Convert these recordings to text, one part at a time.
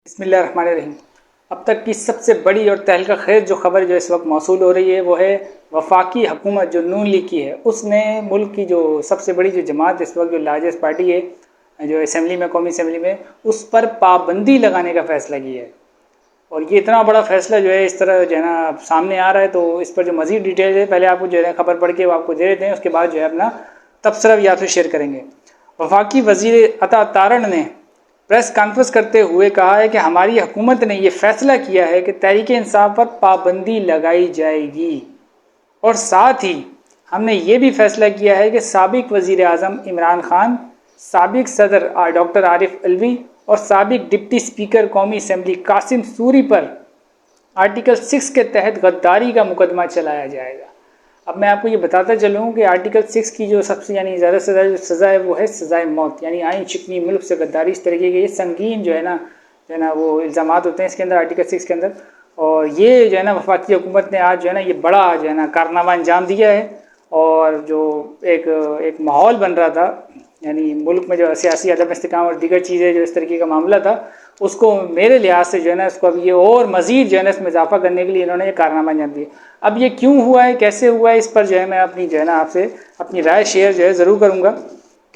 बिस्मिल्लाहिर्रहमानिर्रहीम। अब तक की सबसे बड़ी और तहलका खेज जो खबर जो इस वक्त मौसूल हो रही है वो है वफाकी हुकूमत जो नून लीग की है, उसने मुल्क की जो सबसे बड़ी जो जमात इस वक्त जो लार्जेस्ट पार्टी है जो असेंबली में, कौमी असेंबली में, उस पर पाबंदी लगाने का फैसला किया है। और ये इतना बड़ा फैसला जो है इस तरह जो है ना सामने आ रहा है, तो इस पर जो मजीद डिटेल है पहले आपको जो है खबर पढ़ के वो आपको दे देते हैं, उसके बाद जो है अपना तबसरा भी आपसे शेयर करेंगे। वफाकी वजीर अता तारण ने प्रेस कॉन्फ्रेंस करते हुए कहा है कि हमारी हुकूमत ने यह फैसला किया है कि तहरीक इंसाफ पर पाबंदी लगाई जाएगी, और साथ ही हमने ये भी फैसला किया है कि साबिक वजीर आज़म इमरान खान, साबिक सदर डॉक्टर आरिफ अलवी और साबिक डिप्टी स्पीकर कौमी असम्बली कासिम सूरी पर आर्टिकल 6 के तहत गद्दारी का मुकदमा चलाया जाएगा। अब मैं आपको ये बताता चलूँ कि आर्टिकल 6 की जो सबसे यानी ज़्यादा से ज़्यादा सज़ा है वो है सज़ाए मौत, यानी आइन शिकनी मुल्क से गद्दारी, इस तरीके के ये संगीन जो है ना वो इल्ज़ामात होते हैं इसके अंदर, आर्टिकल 6 के अंदर। और ये जो है ना वफाकी हुकूमत ने आज जो है ना ये बड़ा जो है ना कारनामा अंजाम दिया है। और जो एक माहौल बन रहा था यानी मुल्क में जो सियासी अदम इस्तेकाम और दीगर चीज़ें जो इस तरीके का मामला था, उसको मेरे लिहाज से जो है ना इसको अब ये और मज़ीद जो है ना इसमें इजाफा करने के लिए इन्होंने ये कारनामा अंजाम दिया। अब ये क्यों हुआ है, कैसे हुआ है, इस पर जो है मैं अपनी जो है ना आपसे अपनी राय शेयर जो है ज़रूर करूँगा।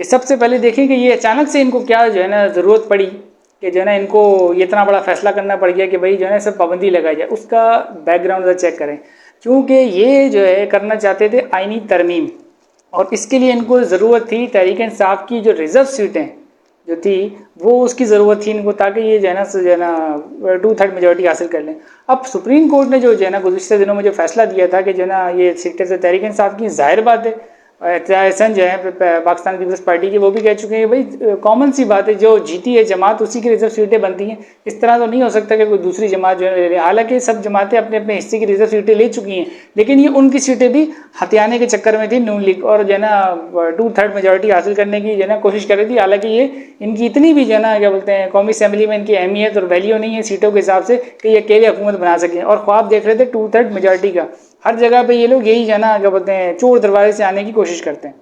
कि सबसे पहले देखें कि ये अचानक से इनको क्या जो है ना ज़रूरत पड़ी कि जो है ना इनको ये इतना बड़ा फैसला करना पड़ गया कि भाई जो है ना सब पाबंदी लगाई जाए। उसका बैकग्राउंड चेक करें, क्योंकि ये जो है करना चाहते थे आइनी तरमीम, और इसके लिए इनको ज़रूरत थी तहरीक इंसाफ की जो रिज़र्व सीटें जो थी वो उसकी ज़रूरत थी इनको, ताकि ये जो है ना 2/3 मेजॉरिटी हासिल कर लें। अब सुप्रीम कोर्ट ने जो है ना गुज़िश्ता दिनों में जो फैसला दिया था कि जो है ना ये सीटें से तहरीक इंसाफ की, जाहिर बात है एहसन जो है पाकिस्तान पीपल्स पार्टी के, वो भी कह चुके हैं भाई कॉमन सी बात है, जो जीती है जमात उसी की रिजर्व सीटें बनती हैं। इस तरह तो नहीं हो सकता कि कोई दूसरी जमात जो है ले ले। हालांकि सब जमातें अपने अपने हिस्से की रिजर्व सीटें ले चुकी हैं, लेकिन ये उनकी सीटें भी हथियाने के चक्कर में थी नून लीग, और जो है ना 2/3 मेजॉरिटी हासिल करने की जो है ना कोशिश कर रही थी। हालांकि ये इनकी इतनी भी जो है ना क्या बोलते हैं कौमी असेंबली में इनकी अहमियत और वैल्यू नहीं है सीटों के हिसाब से कि ये अकेले हुकूमत बना सकें, और ख्वाब देख रहे थे 2/3 मेजॉरिटी का। हर जगह पे ये लोग यही जो है ना क्या बोलते हैं चोर दरवाजे से आने की कोशिश करते हैं।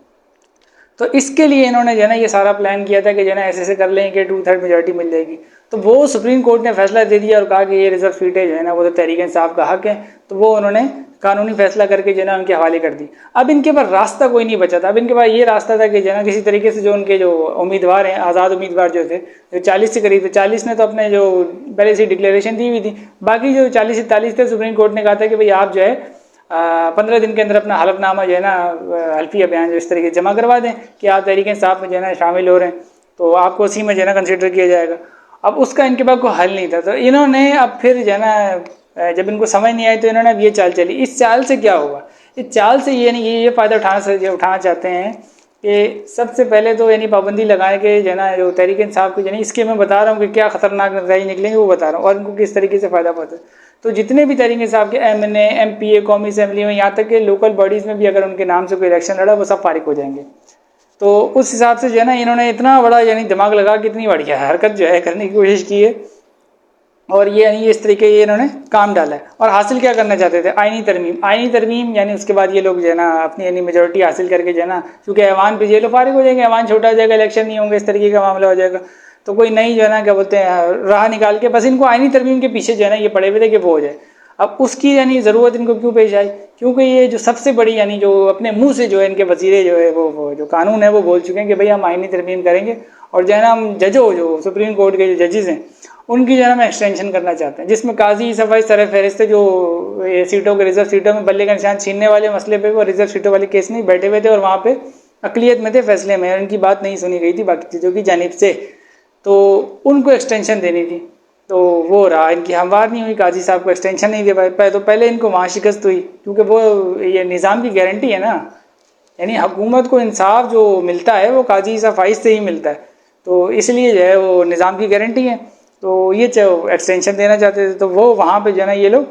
तो इसके लिए इन्होंने जो है ना ये सारा प्लान किया था कि जो है ना ऐसे कर लें कि 2/3 मेजॉरिटी मिल जाएगी। तो वो सुप्रीम कोर्ट ने फैसला दे दिया और कहा कि ये रिजर्व सीटें जो है ना वो तो तहरीक इंसाफ का हक है, तो वो उन्होंने कानूनी फैसला करके जो है ना उनके हवाले कर दी। अब इनके पास रास्ता कोई नहीं बचा था। अब इनके पास ये रास्ता था कि जो है ना किसी तरीके से जो उनके जो उम्मीदवार हैं, आज़ाद उम्मीदवार जो थे, जो 40 से करीब थे, 40 ने तो अपने जो पहले से डिक्लेरेशन दी हुई थी, बाकी जो 40 से 43 थे सुप्रीम कोर्ट ने कहा था कि भाई आप जो है 15 दिन के अंदर अपना हलफनामा जो है ना हल्फिया बयान जो इस तरीके से जमा करवा दें कि आप तहरीक इंसाफ में जो है ना शामिल हो रहे हैं, तो आपको उसी में जो है ना कंसिडर किया जाएगा। अब उसका इनके पास कोई हल नहीं था, तो इन्होंने अब फिर जो है ना जब इनको समझ नहीं आई तो इन्होंने अब ये चाल चली। इस चाल से क्या हुआ, इस चाल से ये नहीं ये फ़ायदा उठाना चाहते हैं कि सबसे पहले तो यानी पाबंदी लगाए कि जो है ना जो तहरीक इंसाफ की, यानी इसके मैं बता रहा हूँ कि क्या ख़तरनाक नतीजे निकलेंगे वो बता रहा हूँ, और इनको किस तरीके से फ़ायदा पहुँचा। तो जितने भी तहरीक इंसाफ के MNA MPA कौमी असेंबली में, यहाँ तक कि लोकल बॉडीज़ में भी अगर उनके नाम से कोई इलेक्शन लड़ा वो सब फारिग हो जाएंगे। तो उस हिसाब से जो है ना इन्होंने इतना बड़ा यानी दिमाग लगा के इतनी बढ़िया हरकत जो है करने की कोशिश की है, और ये यानी इस तरीके ये इन्होंने काम डाला है। और हासिल क्या करना चाहते थे, आइनी तरमीम। आइनी तरमीम यानी उसके बाद ये लोग जो है ना अपनी यानी मेजोरिटी हासिल करके जो है ना, क्योंकि ऐवान पे ये लोग फारिग हो जाएंगे, ऐवान छोटा हो जाएगा, इलेक्शन नहीं होंगे, इस तरीके का मामला हो जाएगा, तो कोई नई जो है ना क्या बोलते हैं राह निकाल के बस इनको आइनी तरमीम के पीछे जो है ना ये पड़े हुए थे कि वो हो जाए। अब उसकी यानी ज़रूरत इनको क्यों पेश आई, क्योंकि ये जो सबसे बड़ी यानी जो अपने मुंह से जो है इनके वजीरे जो है वो जो कानून है वो बोल चुके हैं कि भाई हम आइनी तरमीम करेंगे, और जो है ना हम जो सुप्रीम कोर्ट के जो जजेस हैं उनकी जो है ना हम एक्सटेंशन करना चाहते हैं, जिसमें काजी सफाई सर फहरिस्त जो ये सीटों के रिजर्व सीटों में बल्ले का निशान छीनने वाले मसले पे वो रिजर्व सीटों वाले केस में बैठे हुए थे, और वहाँ पे अकलियत में थे फैसले में, और इनकी बात नहीं सुनी गई थी बाकी चीज़ों की जानिब से, तो उनको एक्सटेंशन देनी थी। तो वो रहा, इनकी हमवार नहीं हुई, काजी साहब को एक्सटेंशन नहीं दे पाए, तो पहले इनको वहाँ शिकस्त हुई, क्योंकि वो ये निज़ाम की गारंटी है ना, यानी हुकूमत को इंसाफ जो मिलता है वो काजी सफाई से ही मिलता है, तो इसलिए जो है वो निज़ाम की गारंटी है। तो ये एक्सटेंशन देना चाहते थे, तो वो वहाँ पे जो है ना ये लोग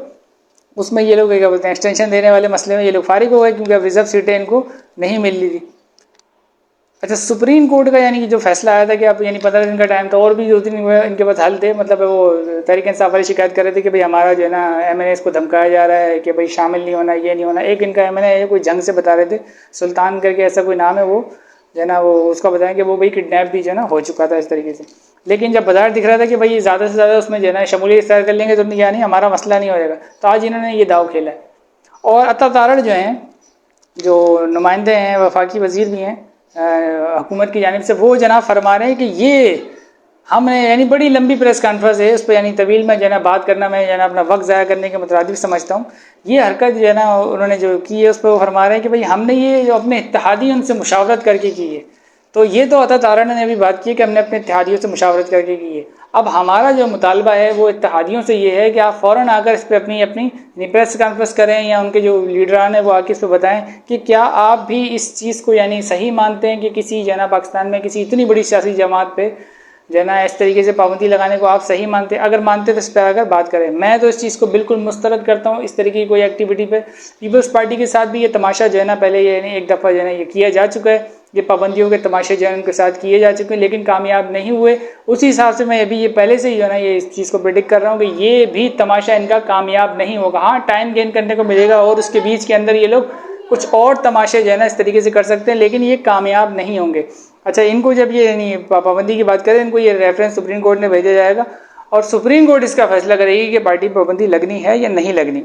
उसमें ये लोग क्या बोलते हैं एक्सटेंशन देने वाले मसले में ये लोग फारिग हो गए, क्योंकि अब रिजर्व सीटें इनको नहीं मिल रही थी। अच्छा, सुप्रीम कोर्ट का यानी कि जो फैसला आया था कि आप यानी 15 दिन का टाइम था, और भी 2-3 इनके पास हल थे, मतलब वो तहरीक इंसाफ वाली शिकायत कर रहे थे कि भाई हमारा जो है ना MNA को धमकाया जा रहा है कि भाई शामिल नहीं होना, ये नहीं होना। एक इनका MNA है कोई जंग से बता रहे थे, सुल्तान करके ऐसा कोई नाम है, वो जो है ना वो उसका बताया कि वो भाई किडनैप भी जो है ना हो चुका था इस तरीके से। लेकिन जब बाजार दिख रहा था कि भाई ज़्यादा से ज़्यादा उसमें जो है ना शमूलियत इख्तियार कर लेंगे तो उन्होंने कहा नहीं हमारा मसला नहीं होएगा, तो आज इन्होंने ये दाव खेला है। और अता तारड़ जो हैं, जो नुमाइंदे हैं, वफाकी वजीर भी हैं हुकूमत की जानिब से, वो जनाब फरमा रहे हैं कि ये हमने यानी बड़ी लंबी प्रेस कॉन्फ्रेंस है उस पर यानी तवील में जो है ना बात करना मैं जो है ना अपना वक्त ज़ाया करने के मुतरादिफ समझता हूँ। ये हरकत जो है ना उन्होंने जो की है उस पर वो फरमा रहे हैं कि भाई हमने ये जो अपने इत्तेहादी उनसे मुशावरत करके की है। तो ये तो अता तारड़ ने भी बात की है कि हमने अपने इत्तेहादियों से मुशावरत करके की है। अब हमारा जो मुतालबा है वो इत्तेहादियों से ये है कि आप फ़ौरन आकर इस पर अपनी अपनी प्रेस कॉन्फ्रेंस करें या उनके जो लीडरान हैं वो आके इस पर बताएं कि क्या आप भी इस चीज़ को यानी सही मानते हैं कि किसी जो है ना पाकिस्तान में किसी इतनी बड़ी सियासी जमात पे जो है ना इस तरीके से पाबंदी लगाने को आप सही मानते हैं। अगर मानते तो इस पर आकर बात करें। मैं तो इस चीज़ को बिल्कुल मुस्तरद करता हूँ इस तरीके की कोई एक्टिविटी पे। पीपल्स पार्टी के साथ भी ये तमाशा जो है ना पहले ये एक दफ़ा जो है ना ये किया जा चुका है, ये पाबंदियों के तमाशे जो है उनके साथ किए जा चुके हैं लेकिन कामयाब नहीं हुए। उसी हिसाब से मैं अभी ये पहले से ही जो है ना ये इस चीज़ को प्रेडिक्ट कर रहा हूँ कि ये भी तमाशा इनका कामयाब नहीं होगा। हाँ, टाइम गेन करने को मिलेगा और उसके बीच के अंदर ये लोग कुछ और तमाशे जो है ना इस तरीके से कर सकते हैं लेकिन ये कामयाब नहीं होंगे। अच्छा, इनको जब ये यानी पाबंदी की बात करें, इनको ये रेफरेंस सुप्रीम कोर्ट ने भेजा जाएगा और सुप्रीम कोर्ट इसका फैसला करेगी कि पार्टी पाबंदी लगनी है या नहीं लगनी।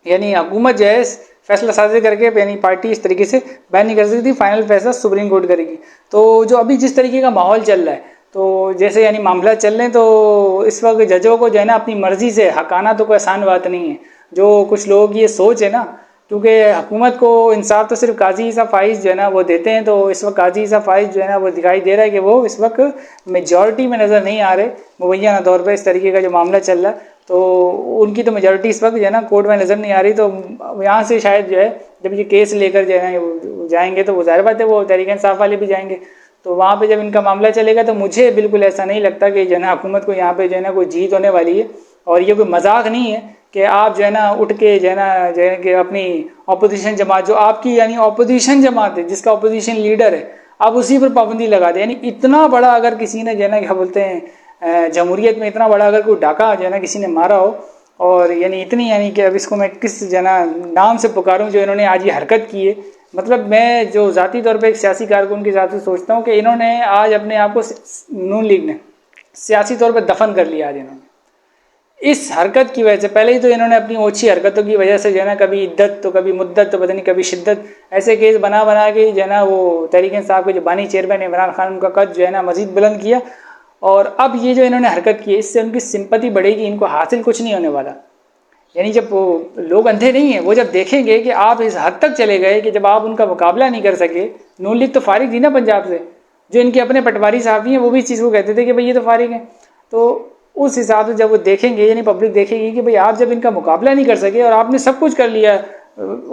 यानी हुकूमत जो है फैसला साझे करके यानी पार्टी इस तरीके से बैन नहीं कर सकती, फाइनल फैसला सुप्रीम कोर्ट करेगी। तो जो अभी जिस तरीके का माहौल चल रहा है, तो जैसे यानी मामला चल रहे हैं, तो इस वक्त जजों को जो है ना अपनी मर्जी से हकाना तो कोई आसान बात नहीं है। जो कुछ लोगों की ये सोच है ना, क्योंकि हुकूमत को इंसाफ तो सिर्फ काजी ईसा फाइज जो है ना वो देते हैं, तो इस वक्त काजी ईसा फाइज जो है ना वो दिखाई दे रहा है कि वो इस वक्त मेजॉरिटी में नज़र नहीं आ रहे मुबैना तौर पर। इस तरीके का जो मामला चल रहा है तो उनकी तो मेजॉरिटी इस वक्त जो है ना कोर्ट में नज़र नहीं आ रही। तो यहाँ से शायद जो है जब ये केस लेकर जो है ना जाएंगे तो वो जाहिर बात है वो तहरीक इंसाफ वाले भी जाएंगे, तो वहाँ पे जब इनका मामला चलेगा तो मुझे बिल्कुल ऐसा नहीं लगता कि जो है ना हुकूमत को यहाँ पे जो है ना कोई जीत होने वाली है। और ये कोई मजाक नहीं है कि आप जो है ना उठ के जो है कि अपनी अपोजिशन जमात, जो आपकी यानी अपोजिशन जमात है, जिसका अपोजिशन लीडर है, आप उसी पर पाबंदी लगा दें। यानी इतना बड़ा अगर किसी ने जो है ना क्या बोलते हैं जमहूरियत में इतना बड़ा अगर कोई डाका जो है ना किसी ने मारा हो, और यानी इतनी यानी कि अब इसको मैं किस जो है ना नाम से पुकारूं जो इन्होंने आज ये हरकत की है। मतलब मैं जो ज़ाती तौर पे एक सियासी कारकुन के हिसाब से सोचता हूँ कि इन्होंने आज अपने आप को नून लीग ने सियासी तौर पर दफन कर लिया आज इन्होंने इस हरकत की वजह से। पहले ही तो इन्होंने अपनी ओछी हरकतों की वजह से जो है ना कभी इद्दत तो कभी मुद्दत तो पता नहीं कभी शिद्दत ऐसे केस बना बना के जो है ना वो तहरीक इंसाफ के जो बानी चेयरमैन इमरान खान उनका कद जो है ना मजीद बुलंद किया। और अब ये जो इन्होंने हरकत की है इससे उनकी सिंपैथी बढ़ेगी, इनको हासिल कुछ नहीं होने वाला। यानी जब वो लोग अंधे नहीं है, वो जब देखेंगे कि आप इस हद तक चले गए कि जब आप उनका मुकाबला नहीं कर सके। नून लीग तो फारिग थी ना पंजाब से, जो इनके अपने पटवारी साहब हैं वो भी इस चीज़ को कहते थे कि भाई ये तो फारिग हैं। तो उस हिसाब से जब वो देखेंगे यानी पब्लिक देखेगी कि भाई आप जब इनका मुकाबला नहीं कर सके और आपने सब कुछ कर लिया,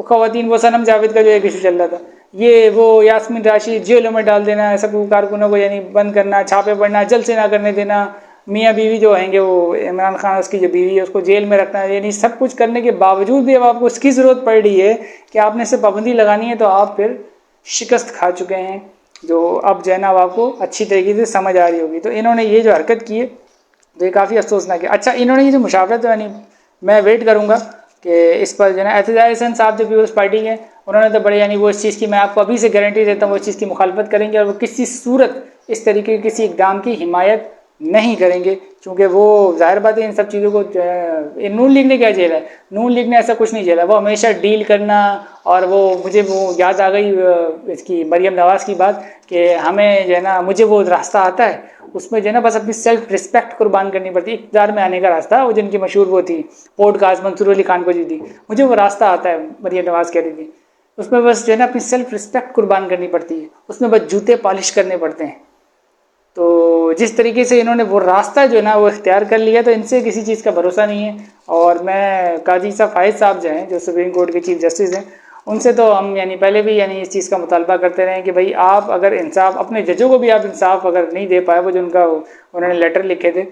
ख़वातीन वो सनम जावेद का जो एक इशू चल रहा था, ये वो यास्मीन राशिद जेलों में डाल देना, सब कारकुनों को यानी बंद करना, छापे पड़ना, जलसे ना करने देना, मियाँ बीवी जो होंगे वो इमरान खान उसकी जो बीवी है उसको जेल में रखना, यानी सब कुछ करने के बावजूद भी अब आपको इसकी ज़रूरत पड़ रही है कि आपने इसे पाबंदी लगानी है, तो आप फिर शिकस्त खा चुके हैं, जो अब जो है ना आपको अच्छी तरीके से समझ आ रही होगी। तो इन्होंने ये जो हरकत की है तो ये काफ़ी अफसोसनाक है। अच्छा, इन्होंने ये जो मुशावरत यानी मैं वेट करूँगा कि इस पर जो है ना एहतजाज हसन साहब जो पीपल्स पार्टी के उन्होंने तो बड़े यानी वो इस चीज़ की मैं आपको अभी से गारंटी देता हूँ वो इस चीज़ की मुखालफत करेंगे और वो किसी सूरत इस तरीके की किसी इकदाम की हिमायत नहीं करेंगे, क्योंकि वो जाहिर बात है इन सब चीज़ों को नून लीग ने क्या झेला है, नून लीग ने ऐसा कुछ नहीं झेला। वो हमेशा डील करना, और वो मुझे वो याद आ गई इसकी मरियम नवाज़ की बात कि हमें जो है ना मुझे वो रास्ता आता है उसमें जो है ना बस अपनी सेल्फ रिस्पेक्ट कुर्बान करनी पड़ती है। इक़्तिदार में आने का रास्ता वो जिनकी मशहूर वो थी पॉडकास्ट मंसूर अली खान को जी थी, मुझे वो रास्ता आता है, मरियम नवाज़ कह रही थी, उसमें बस जो है ना अपनी सेल्फ रिस्पेक्ट कुर्बान करनी पड़ती है, उसमें बस जूते पॉलिश करने पड़ते हैं। तो जिस तरीके से इन्होंने वो रास्ता जो है ना वो इख्तियार कर लिया, तो इनसे किसी चीज़ का भरोसा नहीं है। और मैं काजी साहब फायद साहब जो हैं जो सुप्रीम कोर्ट के चीफ जस्टिस हैं, उनसे तो हम यानी पहले भी यानी इस चीज़ का मुतालबा करते रहे कि भाई आप अगर इंसाफ अपने जजों को भी आप इंसाफ अगर नहीं दे पाए, वो जो उनका उन्होंने लेटर लिखे थे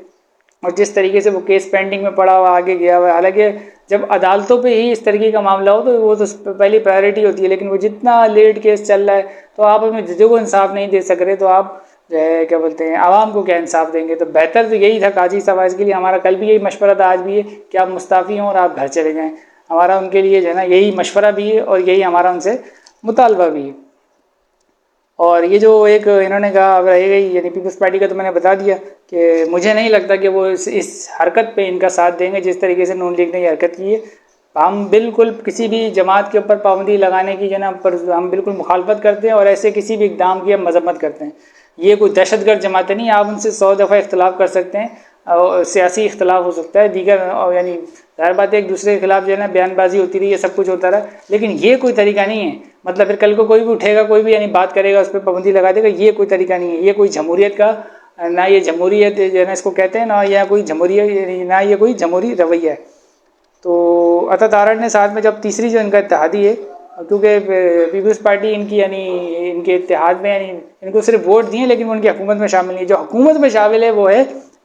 और जिस तरीके से वो केस पेंडिंग में पड़ा हुआ आगे गया हुआ, हालांकि जब अदालतों पे ही इस तरीके का मामला हो तो वो तो पहली प्रायोरिटी होती है, लेकिन वो जितना लेट केस चल रहा है तो आप अपने जजों को इंसाफ नहीं दे सक रहे, तो आप जो है क्या बोलते हैं आवाम को क्या इंसाफ देंगे। तो बेहतर तो यही था काजी साहब के लिए, हमारा कल भी यही मशवरा था, आज भी है कि आप मुस्ताफ़ी हों और आप घर चले जाएँ। हमारा उनके लिए जो है ना यही मशवरा भी है और यही हमारा उनसे मुतालबा भी है। और ये जो एक इन्होंने कहा अब रह गई यानी पीपल्स पार्टी का, तो मैंने बता दिया कि मुझे नहीं लगता कि वो इस हरकत पे इनका साथ देंगे जिस तरीके से नून लीग ने ये हरकत की है। हम बिल्कुल किसी भी जमात के ऊपर पाबंदी लगाने की जो ना पर हम बिल्कुल मुखालफत करते हैं और ऐसे किसी भी इकदाम की हम मजम्मत करते हैं। ये कोई दहशतगर्द जमात नहीं, आप उनसे 100 दफ़ा इख्तलाफ कर सकते हैं और सियासी इख्तलाफ हो सकता है, दीगर यानी ज़ाहिर बात है एक दूसरे के खिलाफ जो है ना बयानबाजी होती रही है, सब कुछ होता रहा, लेकिन ये कोई तरीका नहीं है। मतलब फिर कल को कोई भी उठेगा, कोई भी यानी बात करेगा, उस पर पाबंदी लगा देगा, ये कोई तरीका नहीं है। ये कोई जमहूरियत का ना, ये जमहूरियत जो है ना इसको कहते हैं ना, या कोई जमहूरियत ना, ये कोई जमहूरी रवैया है। तो अता तारड़ ने साथ में जब तीसरी जो इनका इत्तेहादी है, क्योंकि पीपल्स पार्टी इनकी यानी इनके इत्तेहाद में यानी इनको सिर्फ वोट दिए लेकिन वो उनकी हुकूमत में शामिल नहीं है। जो हुकूमत में शामिल है वो है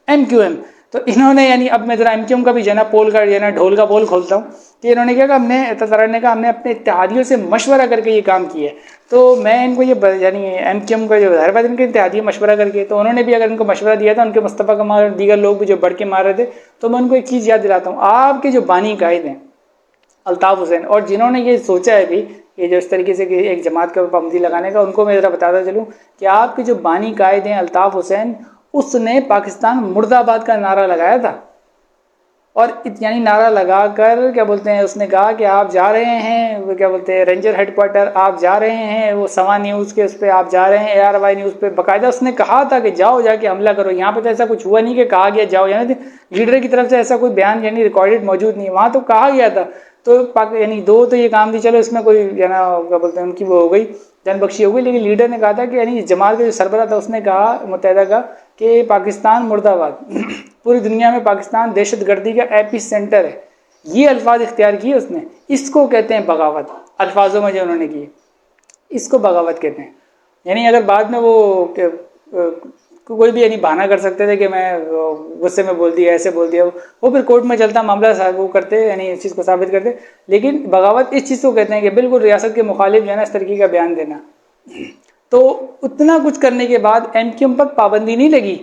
MQM। तो इन्होंने यानी अब मैं ज़रा MQM का भी जना पोल का जना ढोल का पोल खोलता हूँ कि इन्होंने क्या कहा, हमने अता तारड़ ने कहा हमने अपने इत्तेहादियों से मशवरा करके ये काम किया है। तो मैं इनको ये यानी MQM का जो ज़ाहिर बात इनके इत्तेहादियों मशवरा करके, तो उन्होंने भी अगर इनको मशवरा दिया था, उनके मुस्तफ़ा कमाल और दीगर लोग भी जो बढ़ के मार रहे थे, तो मैं उनको एक चीज़ याद दिलाता हूँ, आपके जो बानी कायद हैं अल्ताफ़ हुसैन, और जिन्होंने ये सोचा है भी ये जो इस तरीके से कि एक जमात के ऊपर पाबंदी लगाने का, उनको मैं ज़रा बताता चलूँ कि आपके जो बानी कायद हैं अल्ताफ़ हुसैन, उसने पाकिस्तान मुर्दाबाद का नारा लगाया था। और यानी नारा लगा कर क्या बोलते हैं, उसने कहा कि आप जा रहे हैं वो क्या बोलते हैं रेंजर हेडक्वार्टर, आप जा रहे हैं वो सवा न्यूज़ के उस पर आप जा रहे हैं, ARY न्यूज़ पे बाकायदा उसने कहा था कि जाओ जाके हमला करो। यहाँ पे तो ऐसा कुछ हुआ नहीं कि कहा गया जाओ, यानी लीडर की तरफ से ऐसा कोई बयान यानी रिकॉर्डेड मौजूद नहीं है, वहाँ तो कहा गया था। तो यानी दो तो ये काम थी, चलो इसमें कोई क्या बोलते हैं उनकी वो हो गई जनबख्शी हो गई, लेकिन लीडर ने कहा था कि यानी जमात का जो सरबराह था उसने कहा मुत्तहिदा का कि पाकिस्तान मुर्दाबाद, पूरी दुनिया में पाकिस्तान दहशतगर्दी का एपी सेंटर है। ये अल्फाज इख्तियार किए उसने, इसको कहते हैं बगावत। अल्फाजों में जो उन्होंने किए इसको बगावत कहते हैं। यानी अगर बाद में वो कोई भी यानी बहाना कर सकते थे कि मैं गुस्से में बोल दिया, ऐसे बोल दिया, वो फिर कोर्ट में चलता मामला वो करते यानी इस चीज़ को साबित करते। लेकिन बगावत इस चीज़ को कहते हैं कि बिल्कुल रियासत के मुखालिफ जो है ना इस तरीके का बयान देना। तो उतना कुछ करने के बाद MQM पर पाबंदी नहीं लगी,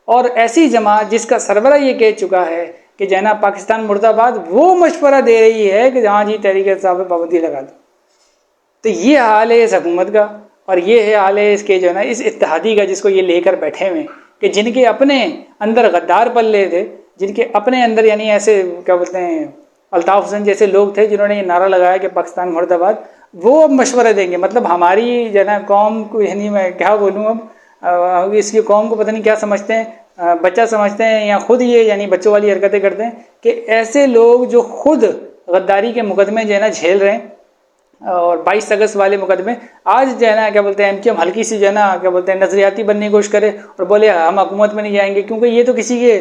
और ऐसी जमात जिसका सरबरा ये कह चुका है कि जना पाकिस्तान मुर्दाबाद, वो मशवरा दे रही है कि जहाँ जी तरीके से पाबंदी लगा दो। तो ये हाल है इस हुकूमत का, और ये है हाल है इसके जो है ना इस इत्तेहादी का जिसको ये लेकर बैठे हुए, कि जिनके अपने अंदर गद्दार पल्ले थे, जिनके अपने अंदर यानी ऐसे क्या बोलते हैं अल्ताफ़ हुसैन जैसे लोग थे जिन्होंने ये नारा लगाया कि पाकिस्तान मुर्दाबाद, वो अब मशवरा देंगे। मतलब हमारी जो है कौम को यानी मैं क्या बोलूँ अब इसकी कौम को पता नहीं क्या समझते हैं, बच्चा समझते हैं, या खुद ये यानी बच्चों वाली हरकतें करते हैं कि ऐसे लोग जो खुद गद्दारी के मुकदमे जो है ना झेल रहे हैं, और 22 अगस्त वाले मुकदमे, आज जो है ना क्या बोलते हैं MQM हल्की सी जो है ना क्या बोलते हैं नजरियाती बनने की कोशिश करे और बोले हम हुकूमत में नहीं जाएंगे, क्योंकि ये तो किसी के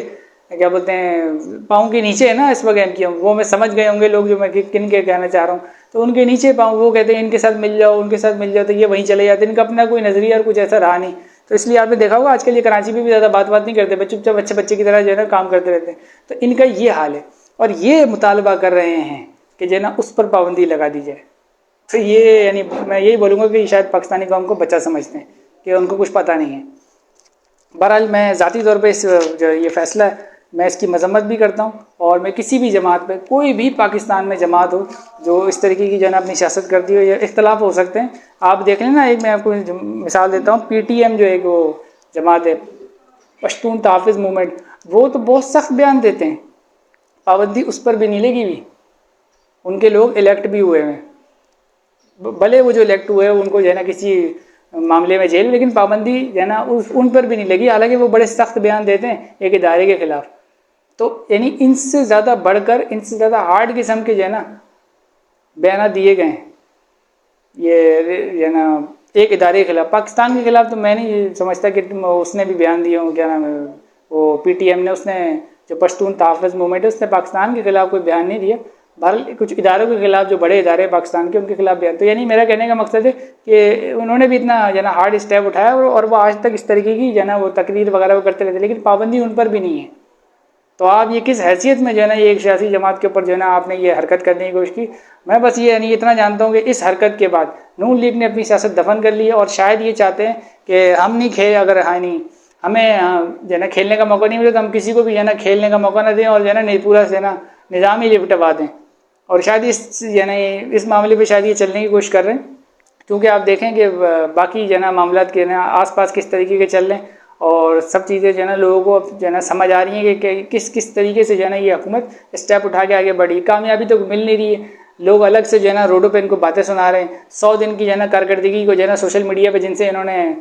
क्या बोलते हैं पाँव के नीचे है ना इस वक्त MQM। वो मैं समझ गए होंगे लोग जो मैं किन के कहना चाह रहा हूँ, तो उनके नीचे पाँव, वो कहते हैं इनके साथ मिल जाओ, उनके साथ मिल जाओ, तो ये वहीं चले जाते। इनका अपना कोई नजरिया और कुछ ऐसा रहा नहीं। तो इसलिए आपने देखा होगा आजकल ये कराची में भी ज़्यादा बात नहीं करते, चुपचाप अच्छे बच्चे की तरह जो है ना काम करते रहते हैं। तो इनका ये हाल है, और ये मुतालबा कर रहे हैं कि जो है ना उस पर पाबंदी लगा दी जाए। तो ये यानी मैं यही बोलूँगा कि शायद पाकिस्तानी कौम को बच्चा समझते हैं कि उनको कुछ पता नहीं है। बहरहाल मैं ज़ाती तौर पे इस जो ये फ़ैसला है मैं इसकी मजम्मत भी करता हूँ, और मैं किसी भी जमात पे, कोई भी पाकिस्तान में जमात हो जो इस तरीके की जो है अपनी सियासत करती हो, या इख्तलाफ हो सकते हैं। आप देख लें ना, एक मैं आपको मिसाल देता हूँ, PTM जो एक वो जमात है पश्तून तहफ़्फ़ुज़ मूवमेंट, वो तो बहुत सख्त बयान देते हैं, पाबंदी उस पर भी नहीं लगी हुई। उनके लोग इलेक्ट भी हुए हैं, भले वो जो इलेक्ट हुए हैं उनको जो है ना किसी मामले में जेल, लेकिन पाबंदी जो है ना उन पर भी नहीं लगी, हालांकि वो बड़े सख्त बयान देते हैं एक इदारे के खिलाफ। तो यानी इनसे ज़्यादा बढ़कर, इनसे ज़्यादा हार्ड किस्म के जो है ना बयान दिए गए हैं ये जो है ना एक इदारे के खिलाफ। पाकिस्तान के खिलाफ तो मैं नहीं समझता कि उसने भी बयान दिए हों, क्या नाम है वो PTM ने, उसने जो पश्तून तहफ़्फ़ुज़ मूवमेंट है उसने पाकिस्तान के खिलाफ कोई बयान नहीं दिया। बहरहाल कुछ इदारों के खिलाफ जो बड़े इदारे पाकिस्तान के, उनके खिलाफ बयान। तो यानी मेरा कहने का मकसद है कि उन्होंने भी इतना जो है ना हार्ड स्टेप उठाया, और वो आज तक इस तरीके की जो है ना वो तकरीर वगैरह वो करते रहते, लेकिन पाबंदी उन पर भी नहीं है। तो आप ये किस हैसियत में जो है ना ये एक सियासी जमात के ऊपर जो है ना आपने ये हरकत करने की कोशिश की। मैं बस ये यानी इतना जानता हूँ कि इस हरकत के बाद नून लीग ने अपनी सियासत दफन कर ली है, और शायद ये चाहते हैं कि हम नहीं खेल, अगर हाँ नहीं हमें जो है ना खेलने का मौका नहीं मिले तो हम किसी को भी जो है ना खेलने का मौका ना दें, और जो है ना नहीं पूरा जो है ना निज़ाम ही लिपटवा दें। और शायद इस यानी इस मामले पे शायद ये चलने की कोशिश कर रहे हैं क्योंकि आप देखें कि बाकी जो है ना मामला के ना आसपास किस तरीके के चल रहे हैं और सब चीज़ें जो है ना लोगों को जो है ना समझ आ रही हैं कि किस किस तरीके से जो है ना ये हुकूमत स्टेप उठा के आगे बढ़ी। कामयाबी तो मिल नहीं रही है, लोग अलग से जो है ना रोडों पे इनको बातें सुना रहे हैं। 100 दिन की जो है ना कारकर्दगी को जो है ना सोशल मीडिया पे जिनसे इन्होंने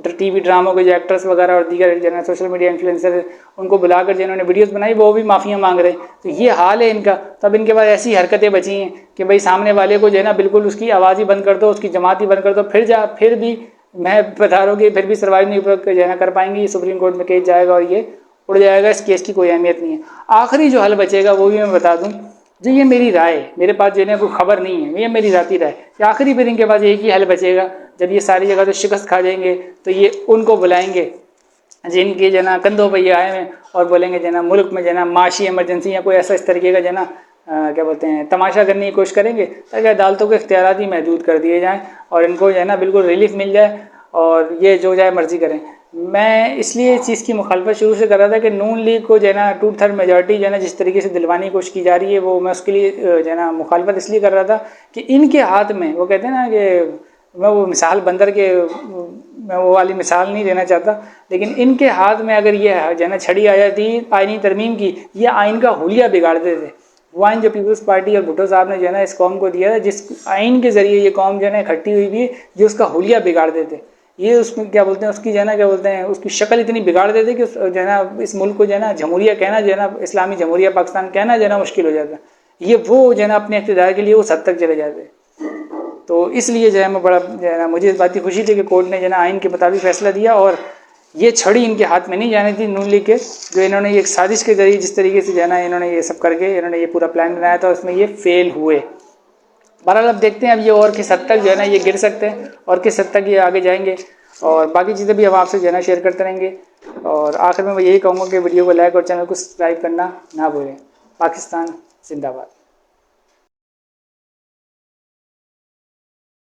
टीवी ड्रामों के जो एक्टर्स वगैरह और दीगर जो है ना सोशल मीडिया इन्फ्लुएंसर उनको बुलाकर जिन्होंने वीडियोस बनाई वो भी माफ़ियाँ मांग रहे हैं। तो ये हाल है इनका। तब इनके पास ऐसी हरकतें बची हैं कि भाई सामने वाले को जो है ना बिल्कुल उसकी आवाज़ ही बंद कर दो, उसकी जमात ही बंद कर दो, फिर भी मैं बता रहा हूँ कि फिर भी सर्वाइव नहीं जो है ना कर पाएंगी। सुप्रीम कोर्ट में केस जाएगा और ये उड़ जाएगा, इस केस की कोई अहमियत नहीं है। आखिरी जो हल बचेगा वो भी मैं बता दूँ, जो ये मेरी राय है, मेरे पास जो है कोई खबर नहीं है, ये मेरी ज़ाती राय कि आखिरी फिर इनके पास एक ही हल बचेगा। जब ये सारी जगह तो शिकस्त खा जाएंगे तो ये उनको बुलाएंगे जिनके जो ना कंधों पर ये आए हैं और बोलेंगे जो ना मुल्क में जो ना माशी इमरजेंसी या कोई ऐसा इस तरीके का जो ना क्या बोलते हैं तमाशा करने की कोशिश करेंगे ताकि अदालतों के इख्तियारात ही महदूद कर दिए जाएँ और इनको जो है ना बिल्कुल रिलीफ मिल जाए और ये जो जाए मर्जी करें। मैं इसलिए इस चीज़ की मुखालफत शुरू से कर रहा था कि नून लीग को जो है ना 2/3 मेजॉरिटी जो है ना जिस तरीके से दिलवाने की कोशिश की जा रही है वो मैं उसके लिए जो है ना मुखालफत इसलिए कर रहा था कि इनके हाथ में, वो कहते हैं ना कि मैं वो मिसाल बंदर के, मैं वो वाली मिसाल नहीं देना चाहता, लेकिन इनके हाथ में अगर ये जो है ना छड़ी आ जाती आइनी तरमीम की, ये आइन का हुलिया बिगाड़ देते थे। वो आइन जो पीपल्स पार्टी और भुट्टो साहब ने जो है ना इस कौम को दिया था, जिस आइन के ज़रिए ये कौम जो है ना इकट्ठी हुई भी, जो उसका हुलिया बिगाड़ देते, ये उसमें क्या बोलते हैं उसकी जो है ना क्या बोलते हैं उसकी शक्ल इतनी बिगाड़ देते कि जो है ना इस मुल्क को जो है ना जमहूरिया कहना, जो है ना इस्लामी जमहूरिया पाकिस्तान कहना जो है ना मुश्किल हो जाता। ये वो जो है ना अपने इक़्तिदार के लिए उस हद तक चले जाते। तो इसलिए जो है मैं बड़ा जो है ना मुझे इस बात की खुशी थी कि कोर्ट ने जो है ना आइन के मुताबिक फैसला दिया और ये छड़ी इनके हाथ में नहीं जानी थी नून लीग के, जो इन्होंने एक साजिश के जरिए जिस तरीके से जो है ना इन्होंने ये सब करके इन्होंने ये पूरा प्लान बनाया था उसमें ये फेल हुए। बहरहाल अब देखते हैं अब ये और किस हद तक जो है ना ये गिर सकते हैं और किस हद तक ये आगे जाएंगे और बाकी चीज़ें भी हम आपसे जो है ना शेयर करते रहेंगे। और आखिर में मैं यही कहूँगा कि वीडियो को लाइक और चैनल को सब्सक्राइब करना ना भूलें। पाकिस्तान जिंदाबाद।